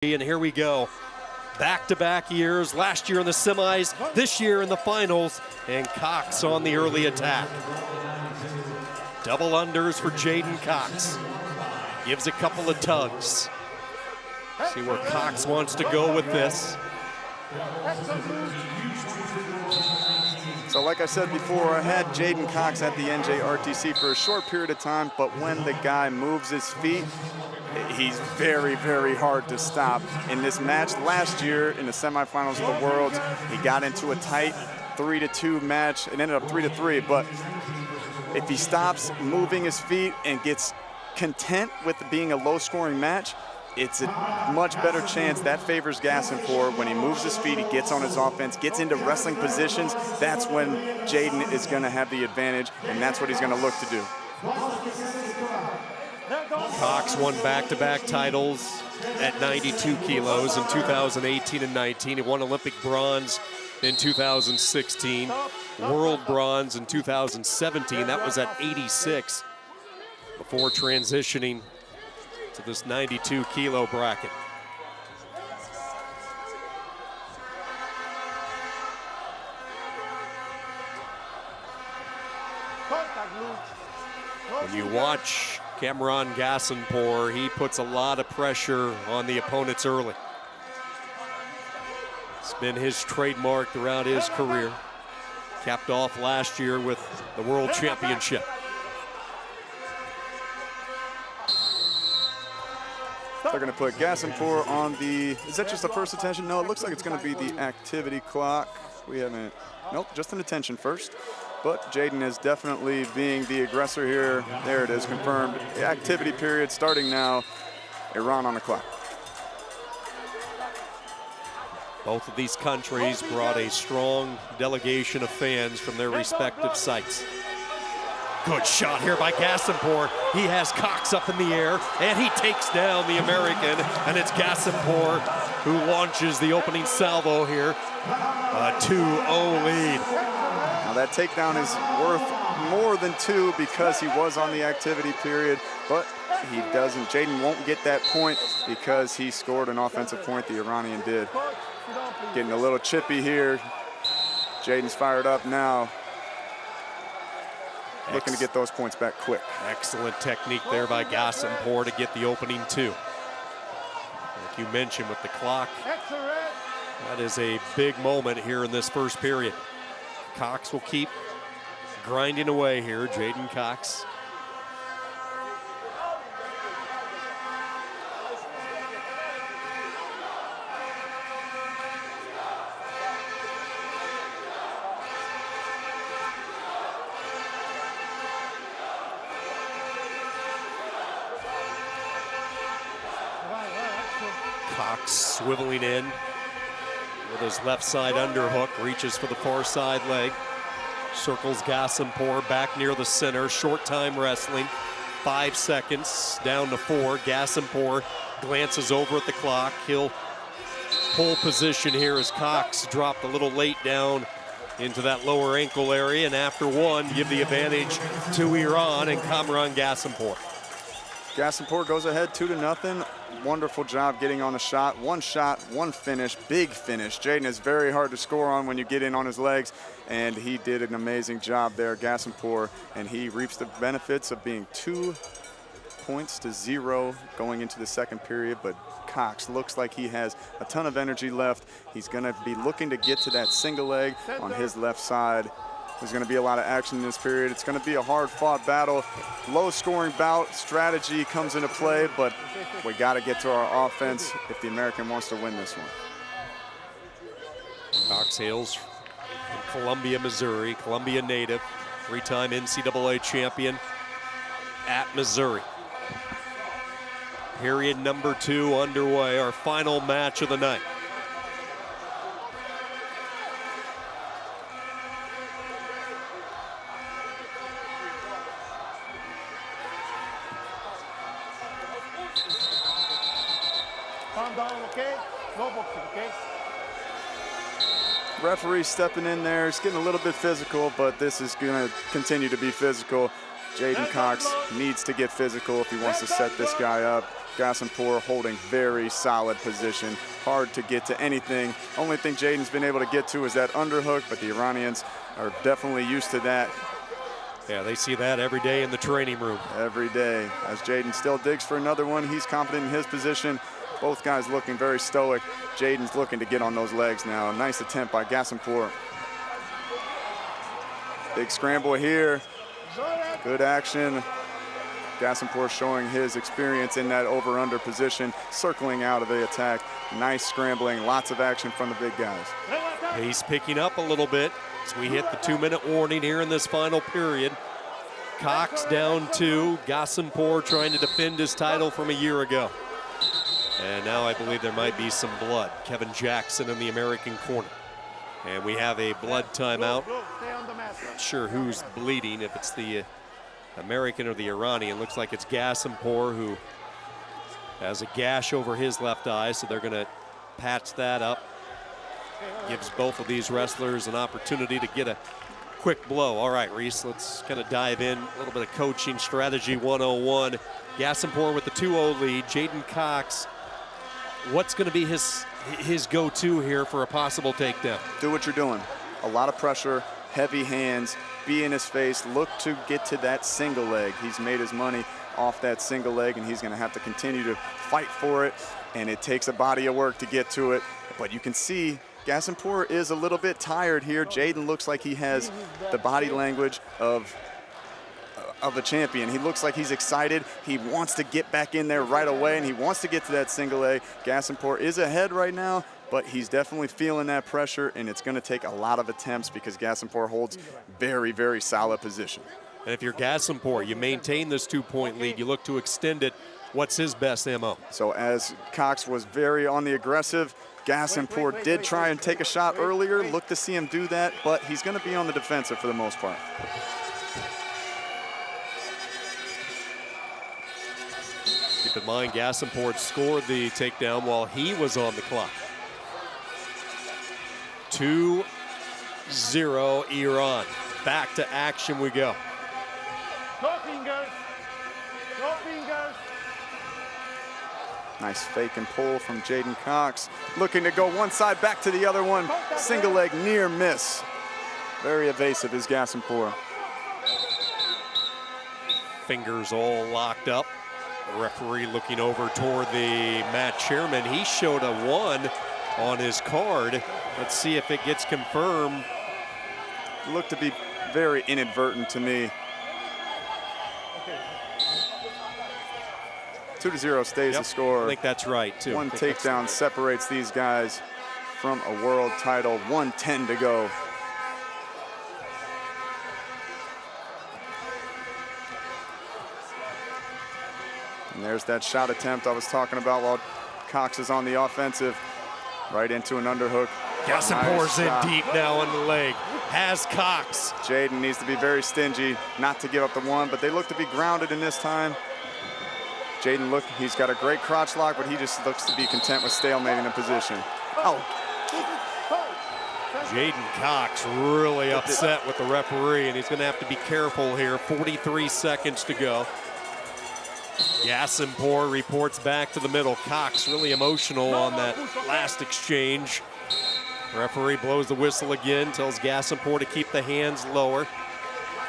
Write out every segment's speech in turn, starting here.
And here we go. Back-to-back years, last year in the semis, this year in the finals, and Cox on the early attack. Double unders for Jaden Cox. Gives a couple of tugs. See where Cox wants to go with this. So like I said before, I had Jaden Cox at the NJRTC for a short period of time, but when the guy moves his feet, he's very, very hard to stop. In this match last year in the semifinals of the Worlds, he got into a tight 3-2 match. It ended up 3-3, but if he stops moving his feet and gets content with being a low-scoring match, it's a much better chance that favors Gassenpour. When he moves his feet, he gets on his offense, gets into wrestling positions. That's when Jaden is going to have the advantage, and that's what he's going to look to do. Cox won back-to-back titles at 92 kilos in 2018 and 19. He won Olympic bronze in 2016, world bronze in 2017. That was at 86 before transitioning to this 92 kilo bracket. When you watch Cameron Gassenpour, he puts a lot of pressure on the opponents early. It's been his trademark throughout his career. Capped off last year with the World Championship. They're going to put Gassenpour on the, is that just the first attention? No, it looks like it's going to be the activity clock. We haven't, nope, just an attention first. But Jaden is definitely being the aggressor here. There it is, confirmed. The activity period starting now. Iran on the clock. Both of these countries brought a strong delegation of fans from their respective sites. Good shot here by Gassenpour. He has Cox up in the air, and he takes down the American, and it's Gassenpour who launches the opening salvo here. A 2-0 lead. Now that takedown is worth more than 2 because he was on the activity period, but he doesn't. Jaden won't get that point because he scored an offensive point, the Iranian did. Getting a little chippy here. Jaden's fired up now. Looking to get those points back quick. Excellent technique there by Gassenpour to get the opening 2. Like you mentioned with the clock, that is a big moment here in this first period. Cox will keep grinding away here, Jaden Cox. Cox swiveling in with his left side underhook, reaches for the far side leg, circles Gassenpour back near the center, short time wrestling, 5 seconds, down to 4. Gassenpour glances over at the clock. He'll pull position here as Cox dropped a little late down into that lower ankle area, and after 1, give the advantage to Iran and Cameron Gassenpour. Gassenpour goes ahead 2-0. Wonderful job getting on the shot, one finish, big finish. Jaden is very hard to score on when you get in on his legs, and he did an amazing job there, Gassenpour, and he reaps the benefits of being 2 points to 0 going into the second period. But Cox looks like he has a ton of energy left. He's going to be looking to get to that single leg on his left side. There's going to be a lot of action in this period. It's going to be a hard-fought battle. Low-scoring bout. Strategy comes into play, but we got to get to our offense if the American wants to win this one. Cox hails from Columbia, Missouri. Columbia native, 3-time NCAA champion at Missouri. Period number 2 underway, our final match of the night. Calm down, okay? No boxing, okay? Referee stepping in there. It's getting a little bit physical, but this is going to continue to be physical. Jaden Cox needs to get physical if he wants to set this guy up. Gassenpour holding very solid position. Hard to get to anything. Only thing Jaden's been able to get to is that underhook, but the Iranians are definitely used to that. Yeah, they see that every day in the training room. Every day. As Jaden still digs for another one, he's confident in his position. Both guys looking very stoic. Jaden's looking to get on those legs now. Nice attempt by Gassenpour. Big scramble here. Good action. Gassenpour showing his experience in that over-under position, circling out of the attack. Nice scrambling, lots of action from the big guys. Pace picking up a little bit as we hit the 2-minute warning here in this final period. Cox down 2, Gassenpour trying to defend his title from a year ago. And now I believe there might be some blood. Kevin Jackson in the American corner. And we have a blood timeout. Not sure who's bleeding, if it's the American or the Iranian. Looks like it's Gassenpour who has a gash over his left eye, so they're gonna patch that up. Gives both of these wrestlers an opportunity to get a quick blow. All right, Reese, let's kind of dive in. A little bit of coaching strategy 101. Gassenpour with the 2-0 lead. Jaden Cox, what's gonna be his go-to here for a possible takedown? Do what you're doing. A lot of pressure, heavy hands, be in his face, look to get to that single leg. He's made his money off that single leg, and he's gonna have to continue to fight for it, and it takes a body of work to get to it. But you can see Gassenpour is a little bit tired here. Jaden looks like he has the body language of a champion. He looks like he's excited. He wants to get back in there right away, and he wants to get to that single leg. Gassenpour is ahead right now, but he's definitely feeling that pressure, and it's gonna take a lot of attempts because Gassenpour holds very, very solid position. And if you're Gassenpour, you maintain this 2-point lead, you look to extend it. What's his best MO? So as Cox was very on the aggressive, Gassenpour did try and take a shot earlier, look to see him do that, but he's gonna be on the defensive for the most part. Keep in mind, Gassenpour scored the takedown while he was on the clock. 2-0 Iran. Back to action we go. No fingers. No fingers. Nice fake and pull from Jaden Cox. Looking to go one side, back to the other one. Single leg near miss. Very evasive is Gassenpour. Fingers all locked up. The referee looking over toward the mat chairman. He showed a 1 on his card. Let's see if it gets confirmed. Looked to be very inadvertent to me. 2-0 stays the score. I think that's right, too. One takedown separates these guys from a world title. 1:10 to go. And there's that shot attempt I was talking about while Cox is on the offensive. Right into an underhook. Gassenpour's Nice in deep now on the leg. Has Cox. Jaden needs to be very stingy, not to give up the 1, but they look to be grounded in this time. Jaden, look, he's got a great crotch lock, but he just looks to be content with stalemating the position. Oh. Jaden Cox really upset with the referee, and he's going to have to be careful here. 43 seconds to go. Gassenpour reports back to the middle. Cox really emotional on that last exchange. Referee blows the whistle again, tells Gassenpour to keep the hands lower.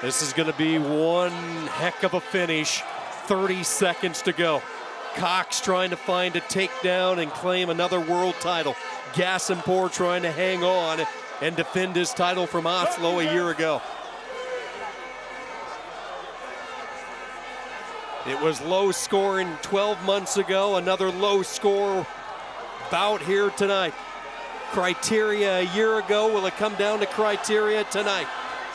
This is going to be one heck of a finish. 30 seconds to go. Cox trying to find a takedown and claim another world title. Gassenpour trying to hang on and defend his title from Oslo a year ago. It was low scoring 12 months ago, another low score bout here tonight. Criteria a year ago, will it come down to criteria tonight?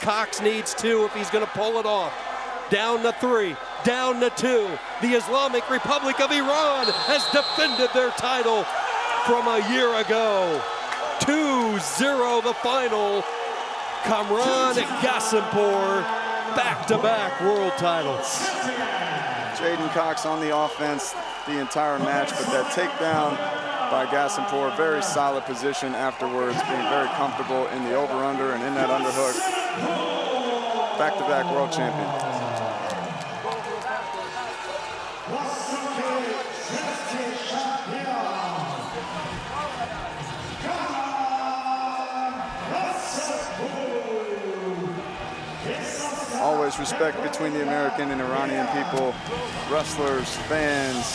Cox needs 2 if he's gonna pull it off. Down to 3, down to 2. The Islamic Republic of Iran has defended their title from a year ago. 2-0 the final. Kamran Gassenpour, back-to-back world titles. Jaden Cox on the offense the entire match, but that takedown by Gassenpour, very solid position afterwards, being very comfortable in the over-under and in that underhook. Back-to-back world champion. Always respect between the American and Iranian people, wrestlers, fans,